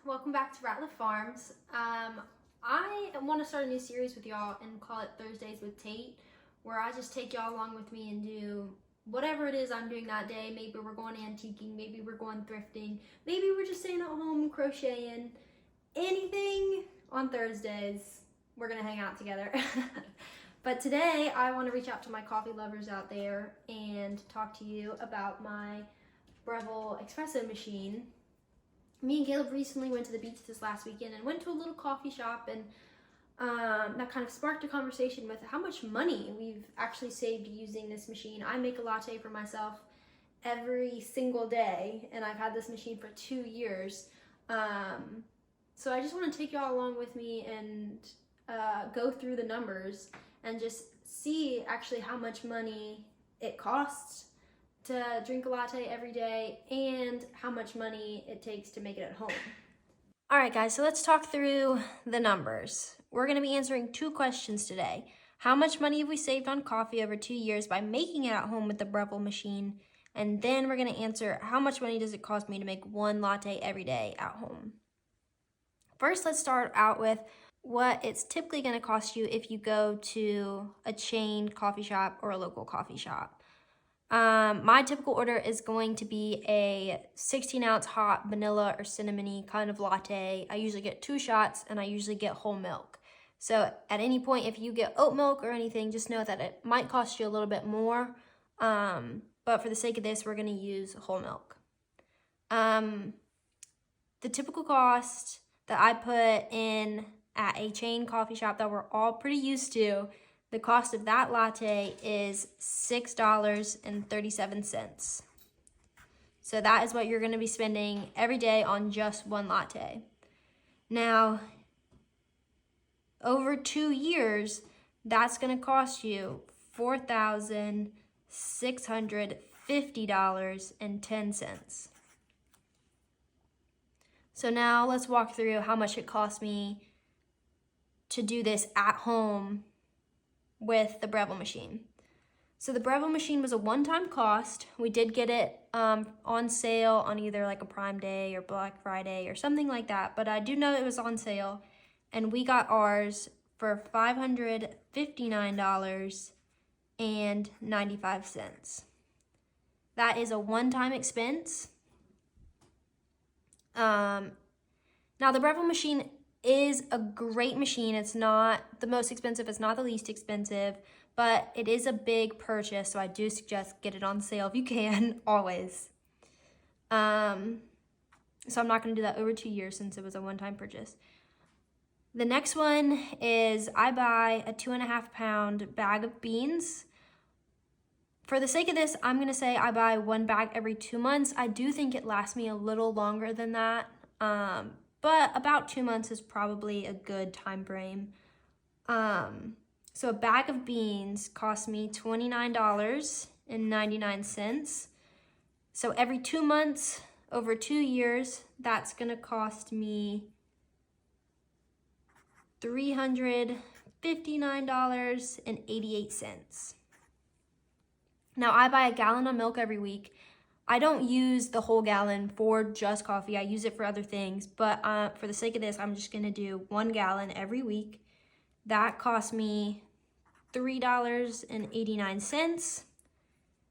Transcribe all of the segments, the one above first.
welcome back to Rattler Farms. I want to start a new series with y'all and call it Thursdays with Tate, where I just take y'all along with me and do whatever it is I'm doing that day. Maybe we're going antiquing, maybe we're going thrifting, maybe we're just staying at home crocheting. Anything on Thursdays, we're gonna hang out together. But today I want to reach out to my coffee lovers out there and talk to you about my Breville espresso machine. Me and Caleb recently went to the beach this last weekend and went to a little coffee shop, and that kind of sparked a conversation with how much money we've actually saved using this machine. I make a latte for myself every single day, and I've had this machine for 2 years. So I just want to take y'all along with me and go through the numbers and just see actually how much money it costs to drink a latte every day and how much money it takes to make it at home. All right, guys, so let's talk through the numbers. We're going to be answering 2 questions today. How much money have we saved on coffee over 2 years by making it at home with the Breville machine? And then we're going to answer how much money does it cost me to make 1 latte every day at home. First, let's start out with what it's typically going to cost you if you go to a chain coffee shop or a local coffee shop. My typical order is going to be a 16-ounce hot vanilla or cinnamony kind of latte. I usually get 2 shots, and I usually get whole milk. So at any point, if you get oat milk or anything, just know that it might cost you a little bit more. But for the sake of this, we're going to use whole milk. The typical cost that I put in at a chain coffee shop that we're all pretty used to, the cost of that latte is $6.37. So that is what you're going to be spending every day on just 1 latte. Now, over 2 years, that's going to cost you $4,650.10. So now let's walk through how much it cost me to do this at home with the Breville machine. So the Breville machine was a one-time cost. We did get it on sale on either like a Prime Day or Black Friday or something like that, but I do know it was on sale, and we got ours for $559.95. That is a one-time expense. Now the Breville machine is a great machine. It's not the most expensive, it's not the least expensive, but it is a big purchase, so I do suggest get it on sale if you can, always. So I'm not going to do that over 2 years since it was a one-time purchase. The next one is I buy a 2.5 pound bag of beans. For the sake of this, I'm going to say I buy 1 bag every 2 months. I do think it lasts me a little longer than that. But about 2 months is probably a good time frame. So a bag of beans cost me $29.99. So every 2 months, over 2 years, that's gonna cost me $359.88. Now I buy a gallon of milk every week. I don't use the whole gallon for just coffee. I use it for other things, but for the sake of this, I'm just gonna do 1 gallon every week. That cost me $3.89.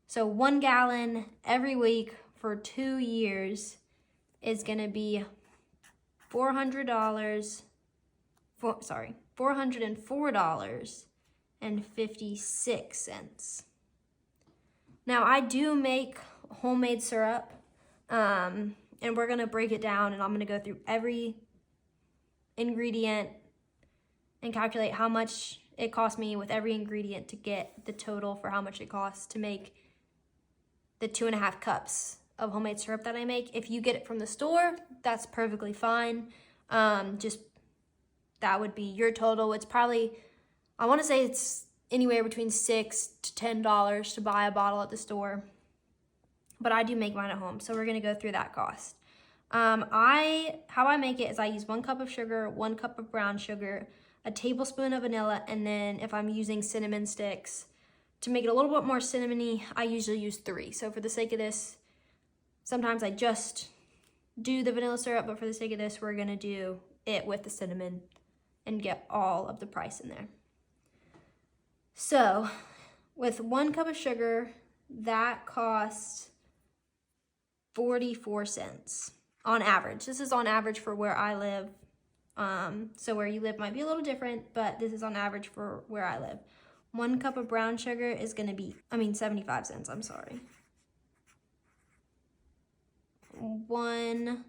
So 1 gallon every week for 2 years is gonna be $404.56. Now I do make homemade syrup, and we're gonna break it down, and I'm gonna go through every ingredient and calculate how much it cost me with every ingredient to get the total for how much it costs to make the 2.5 cups of homemade syrup that I make. If you get it from the store, that's perfectly fine. Just that would be your total. It's probably, I want to say it's anywhere between $6 to $10 to buy a bottle at the store, but I do make mine at home, so we're gonna go through that cost. How I make it is I use 1 cup of sugar, 1 cup of brown sugar, a tablespoon of vanilla, and then if I'm using cinnamon sticks, to make it a little bit more cinnamony, I usually use 3. So for the sake of this, sometimes I just do the vanilla syrup, but for the sake of this, we're gonna do it with the cinnamon and get all of the price in there. So with 1 cup of sugar, that costs 44 cents on average. This is on average for where I live. So where you live might be a little different, but this is on average for where I live. 1 cup of brown sugar is gonna be, 75 cents, I'm sorry. 1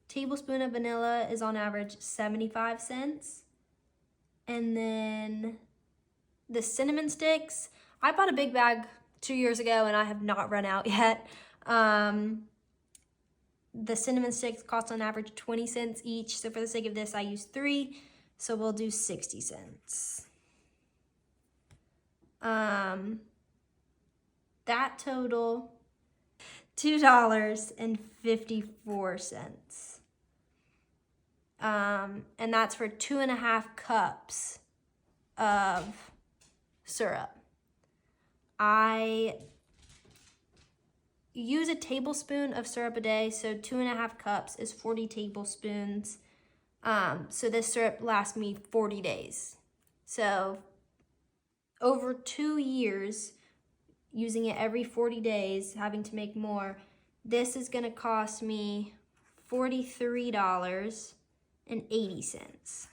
tablespoon of vanilla is on average 75 cents. And then the cinnamon sticks, I bought a big bag 2 years ago and I have not run out yet. The cinnamon sticks cost on average 20 cents each. So for the sake of this, I use 3. So we'll do 60 cents. That total $2.54. And that's for 2.5 cups of syrup. I use a tablespoon of syrup a day, so 2.5 cups is 40 tablespoons. So this syrup lasts me 40 days. So over 2 years, using it every 40 days, having to make more, this is gonna cost me $43.80.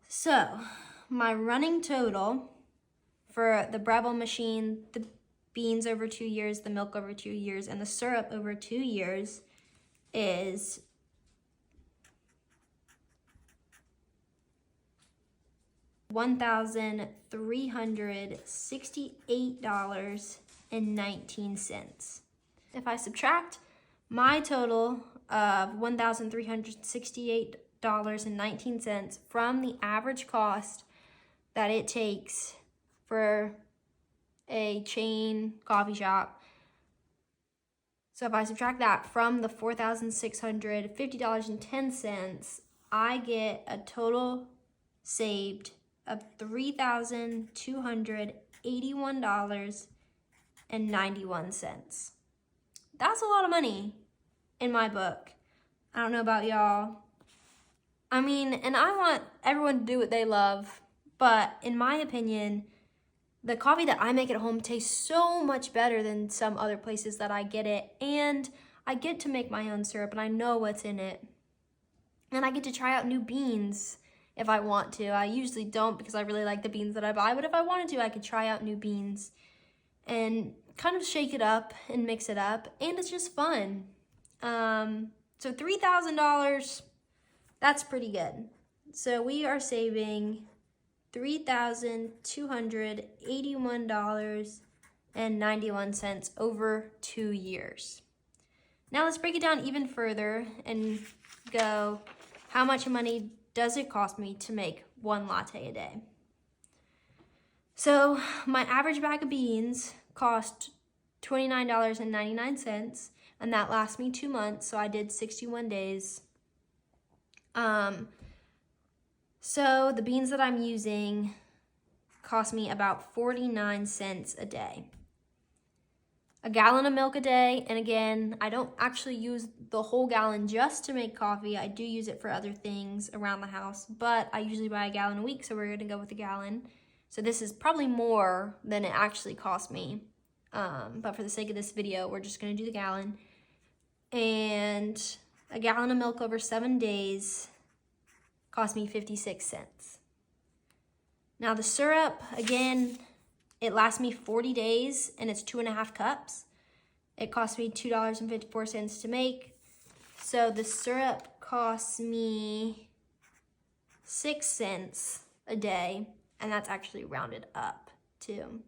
So my running total for the Breville machine, the beans over 2 years, the milk over 2 years, and the syrup over 2 years is $1,368.19. If I subtract my total of $1,368.19 from the average cost that it takes for a chain coffee shop, so if I subtract that from the $4,650.10, I get a total saved of $3,281.91. That's a lot of money in my book. I don't know about y'all. And I want everyone to do what they love, but in my opinion, the coffee that I make at home tastes so much better than some other places that I get it, and I get to make my own syrup and I know what's in it. And I get to try out new beans if I want to. I usually don't because I really like the beans that I buy, but if I wanted to, I could try out new beans and kind of shake it up and mix it up, and it's just fun. So $3,000, that's pretty good. So we are saving $3,281.91 over 2 years. Now let's break it down even further and go, how much money does it cost me to make 1 latte a day? So my average bag of beans cost $29.99, and that lasts me 2 months, so I did 61 days. So the beans that I'm using cost me about 49 cents a day. A gallon of milk a day, and again, I don't actually use the whole gallon just to make coffee. I do use it for other things around the house, but I usually buy a gallon a week, so we're gonna go with a gallon. So this is probably more than it actually cost me, but for the sake of this video, we're just gonna do the gallon. And a gallon of milk over 7 days cost me 56 cents. Now the syrup, again, it lasts me 40 days and it's 2.5 cups. It cost me $2.54 to make. So the syrup costs me 6 cents a day, and that's actually rounded up too.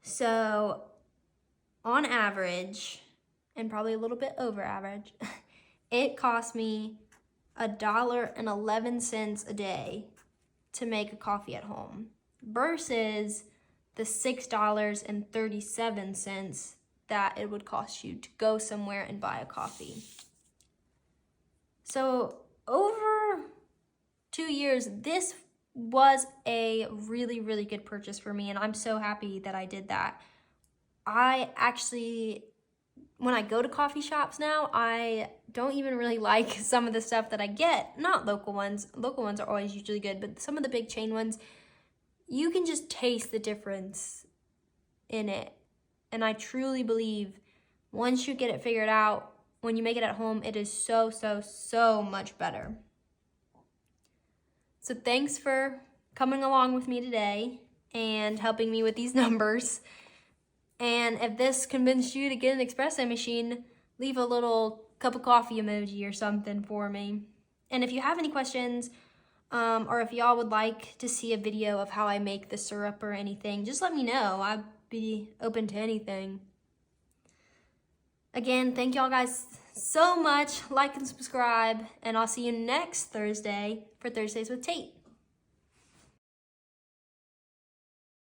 So on average, and probably a little bit over average, it cost me $1.11 a day to make a coffee at home versus the $6.37 that it would cost you to go somewhere and buy a coffee. So over 2 years, this was a really, really good purchase for me, and I'm so happy that I did that. I actually, when I go to coffee shops now, I don't even really like some of the stuff that I get. Not local ones. Local ones are always usually good, but some of the big chain ones, you can just taste the difference in it. And I truly believe once you get it figured out, when you make it at home, it is so, so, so much better. So thanks for coming along with me today and helping me with these numbers. And if this convinced you to get an espresso machine, leave a little cup of coffee emoji or something for me. And if you have any questions, or if y'all would like to see a video of how I make the syrup or anything, just let me know. I'd be open to anything. Again, thank y'all guys so much. Like and subscribe, and I'll see you next Thursday for Thursdays with Tayte.